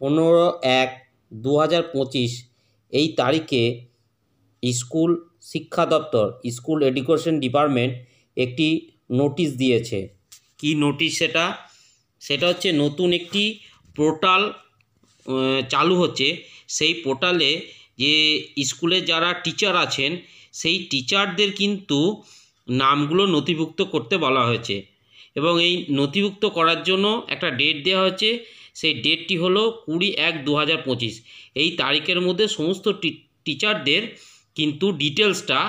15/1/2025 এই তারিখে স্কুল শিক্ষা দপ্তর স্কুল এডুকেশন ডিপার্টমেন্ট একটি নোটিশ দিয়েছে। কি নোটিশ সেটা? সেটা হচ্ছে নতুন একটি পোর্টাল চালু হচ্ছে। সেই পোর্টালে যে স্কুলে যারা টিচার আছেন সেই টিচারদের কিন্তু নামগুলো নথিভুক্ত করতে বলা হয়েছে এবং এই নথিভুক্ত করার জন্য একটা ডেট দেওয়া হয়েছে। সেই ডেটটি হলো 20/1/2025। এই তারিখের মধ্যে সমস্ত টিচারদের কিন্তু ডিটেলসটা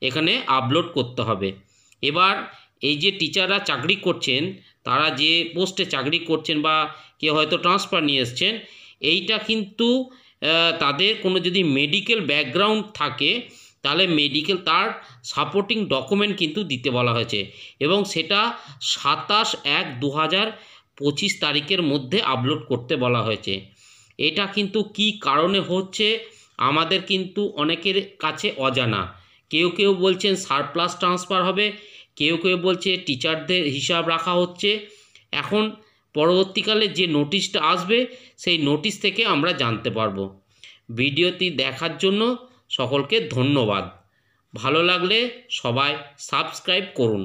এখানে আপলোড করতে হবে। এবার এই যে টিচাররা চাকরি করছেন, তারা যে পোস্টে চাকরি করছেন বা কেউ হয়তো ট্রান্সফার নিয়ে এসছেন, এইটা কিন্তু তাদের কোনো যদি মেডিকেল ব্যাকগ্রাউন্ড থাকে তাহলে মেডিকেল তার সাপোর্টিং ডকুমেন্ট কিন্তু দিতে বলা হয়েছে এবং সেটা 27/1/2025 তারিখের মধ্যে আপলোড করতে বলা হয়েছে। এটা কিন্তু কি কারণে হচ্ছে আমাদের কিন্তু অনেকের কাছে অজানা। কেউ কেউ বলছেন সারপ্লাস ট্রান্সফার হবে, কেউ কেউ বলছে টিচারদের হিসাব রাখা হচ্ছে। এখন পরবর্তীকালে যে নোটিশটা আসবে সেই নোটিশ থেকে আমরা জানতে পারবো। ভিডিওটি দেখার জন্য সকলকে ধন্যবাদ। ভালো লাগলে সবাই সাবস্ক্রাইব করুন।